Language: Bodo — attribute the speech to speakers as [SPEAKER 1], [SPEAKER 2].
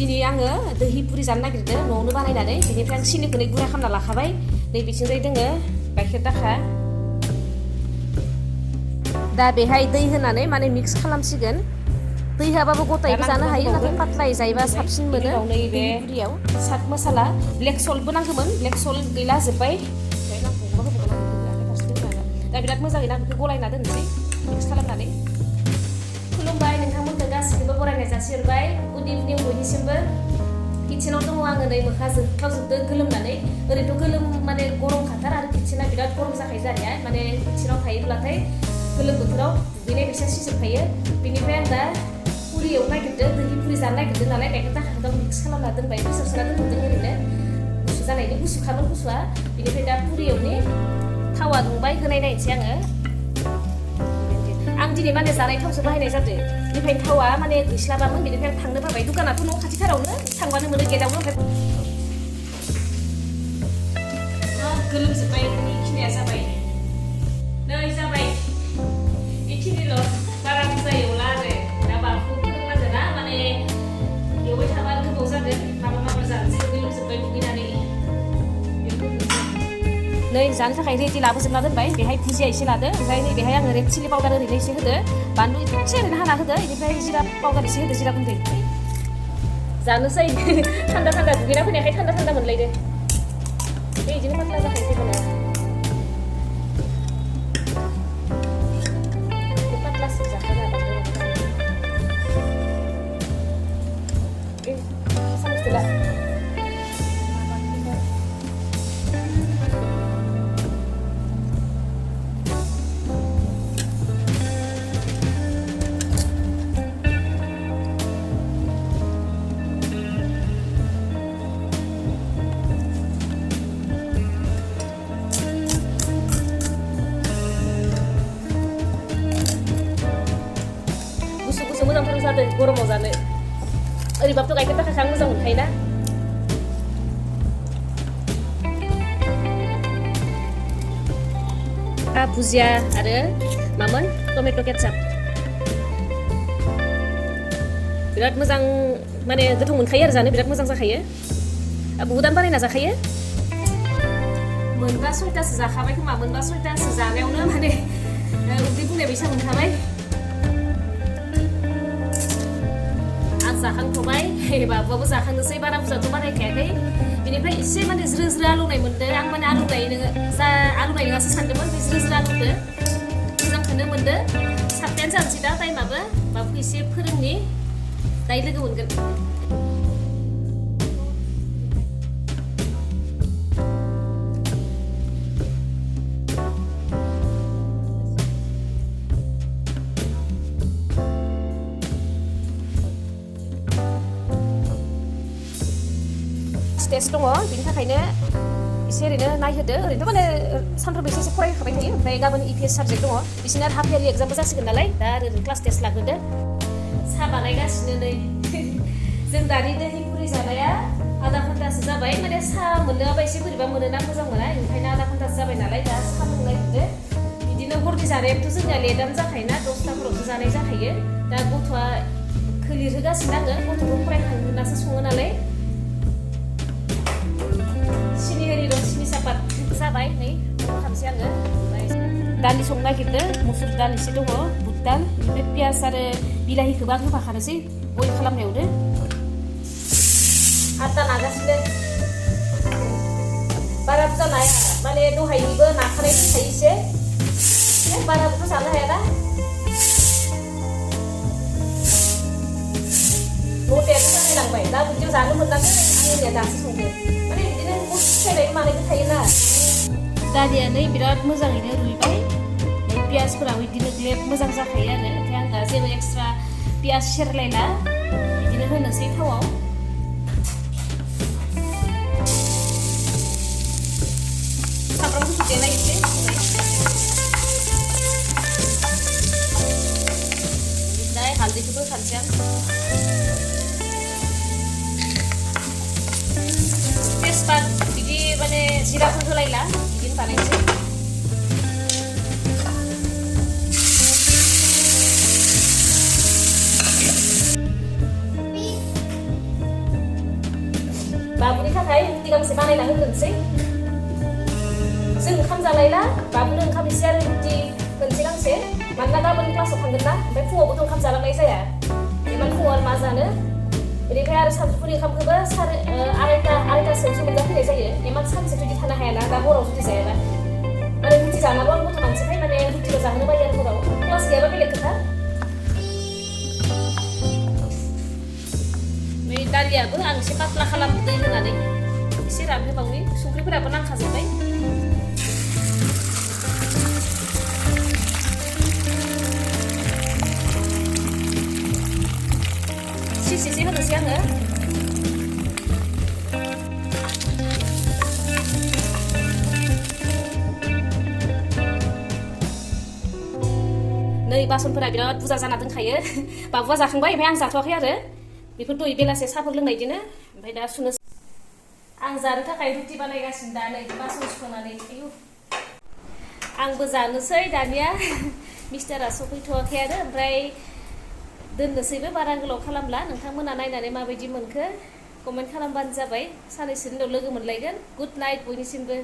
[SPEAKER 1] दिनै आङो दहि पुरि जानो नागिरदों न'आवनो बानायनानै बेनिफ्राय आं सिनिखौनो गुरा खालामना लाखाबाय नै बिथिंजाय दोङो गाइखेर दाखा दा बेहाय दै होनानै माने मिक्स खालामसिगोन दै होआबाबो गथायैबो जानो हायो नाथाय पातलायै जायोबा साबसिन मोनो दहि पुरियाव साट मसाला ब्लेक सल्टबो नांगौमोन ब्लेक सल्ट गैला जोब्बाय दा बिराद मोजाङैनो आं बेखौ गलायना दोननोसै मिक्स खालामनानै खुलुमबाय नोंथांमोनखौ गासिखौबो बरायनाय जासिहरबाय गुड इभिनिं बयनिसिमबो किचेनाव दङ आङो नै मोखां जोबखावजोबदो गोलोमनानै ओरैनोथ' गोलोम माने गरम खाथार आरो किचेना बिराद गरम जाखायो जानाया माने किचेनाव थायोब्लाथाय गोलोम बोथोराव दुगैनाय बिसा सिजोबखायो बेनिफ्राय आं दा पुरि एवनो नागिरदों दहि पुरि जानो नागिरदों नालाय गाइखेर दाखाखौ मिक्स खालामना दोनबाय प्रेसार सोना दोनथ'दों ओरैनो गुसु जानायनि गुसुखामोन गुसुआ बेनिफ्राय दा पुरि एवनि थावा दुंबाय होनाय नायनोसै आं दिनै माने जानाय थावसो बाहायनाय जादों बेनिफ्राय थावा माने गैस्लाबामोन बेनिफ्राय आं थांनो बाबाय दुकानाथ' न' खाथिथारावनो थांबानो मोनो गेटआवनो गोलोमजोब्बाय बेखिनिया जाबाय नै जाबाय बेखिनिल' बारा बुरजा एवला आरो दा बाबुखौ फोरोंनांगोन ना माने एवबाय थाबा गोबाव जागोन माबा जानोसै गोलोमजोब्बाय दुगैनानै नै जानो थाखाय रेडि लाबोजोबना दोनबाय बेहाय भुजिया एसे लादो ओमफ्राय नै बेहाय आङो रेड चिलि पाउडार ओरैनो एसे होदो बानलु एसे ओरैनो हाना होदो बेनिफ्राय जिरा पाउडार एसे होदो जिरा गुन्दै जानोसै थान्दा थान्दा दुगैना फैनायखाय थान्दा थान्दा मोनलायदो बे बिदिनो पातला जाखायो जेबो नङा पातलासो जाखायो सामसला मोजांथार जादों गरमाव जानो ओरैबाबोथ' गाइखेर दाखाखौ आं मोजां मोनखायोना भुजिया आरो मामोन टमेट' केचाप बिराद मोजां माने गोथाव मोनखायो आरो जानो बिराद मोजां जाखायो बहुदानो बानायना जाखायो मोनबा सयतासो जाखाबाय खोमा मोनबा सयतासो जानायावनो माने उदै बुंनाय बायसा मोनखाबाय जाखांथ'बाय बाबुआबो जाखांनोसै बारा बुरजाथ' बानायखायाखै बेनिफ्राय एसे माने ज्रो ज्रो आलौनाय मोनदों आं माने आलौनाय नङासो सानदोंमोन बे ज्रो ज्रो आलौदो मोजांखौनो मोनदो सातथायानो जानोसै दा टाइमाबो बाबुखौ एसे फोरोंनि दाय लोगो मोनगोन टेस्ट दङ बिनि थाखायनो एसे ओरैनो नायहोदो ओरैनोथ' माने सानफ्रोमबो एसे फरायखाबाय थायो ओमफ्राय गाबोन EPS साबजेक्ट दङ बिसिना हाफ इयारलि एग्जामबो जासिगोन नालाय दा ओरैनो क्लास टेस्ट लाग्रोदो साहा बानायगासिनो नै जों दानि दहि पुरि जानाया आधा घन्टासो जाबाय माने साहा मोनलोङाबा एसे बोरैबा मोनोना मोजां मोना ओंखायनो आधा घन्टासो जाबाय नालाय दा साहा लोंनो नागिरदो बिदिनो हरनि जानायाबोथ' जोंनिया लेटआनो जाखायोना 10थाफोरावसो जानाय जाखायो दा गथ'आ खोलिरहोगासिनो आङो गथ'खौ फरायखांनासो सङो नालाय सिनि होरिल' सिनि सापात जाबाय नै खालामसै आङो दालि संनो नागिरदों मुसुर दाल एसे दङ बुट दाल ओमफ्राय पियाज आरो बिलाहिखौबो आं होफाखानोसै बयल खालामनायावनो आटा नागासिनो बारा बुरजा नाया माने दहायनिबो नाखानाय दंखायो एसे बाराबोथ' जानो हायाना न'थायानो जालायलांबाय दा बिदियाव जानो मोननांगोन आंनिया दासो संदों माने बिदिनो फिथाइनायबो मानायबो थायोना दालिया नै बिराद मोजाङैनो रुइबाय पियाजफोराबो बिदिनो ग्लेब मोजां जाखायो आरो ओमफ्राय आं दा जेबो एक्सट्रा पियाज सेरलायला बिदिनो होनोसै थावआव सामब्राम गुफुर देना एसे ओमफ्राय हालदैखौबो होखानोसै आं तेजपात बिदि माने जिराफोर होलायला बिदिनो बानायनोसै गांसे बानायना होग्रोनोसै जों ओंखाम जालायला बाबुनो ओंखाम एसे आरो रुटि मोनसे गांसे मानोना गाबोन क्लासाव थांगोन ना ओमफ्राय फुङावबोथ' ओंखाम जालांनाय जाया इमान फुङाव आरो मा जानो बेनिफ्राय आरो सानजौफुनि ओंखामखौबो आरायतासोआवसो मोनजाफैनाय जायो इमान सानसे जुदि थानो हायाना दा हराव जुदि जायाबा माने रुटि जानांगौ आं गथ' मानसिखाय माने रुटिल' जाहोनो बायो आरो हराव क्लास गैयाबा बेलेग खोथा नै दालियाबो आं एसे पातला खालामनो दै होनानै एसे रानहोबावनि संख्रिफोराबो नांखाजोब्बाय एसे होनोसै आङो नै बासनफोरा बिराद बुरजा जाना दोनखायो बाबुआ जाखांबाय ओमफ्राय आं जाथ'वाखै आरो बेफोर दहाय बेलासे साहाफोर लोंनायदिनो ओमफ्राय दा सुनो आं जानो थाखाय रुटि बानायगासिनो दा नै बासन सुखांनानै आंबो जानोसै दानिया मिस्टारा सफैथ'वाखै आरो ओमफ्राय दोननोसैबो बारा गोलाव खालामला नोंथांमोना नायनानै माबायदि मोनखो कमेन्ट खालामबानो जाबाय साननैसोनि उनाव लोगो मोनलायगोन गुड नाइट बयनिसिमबो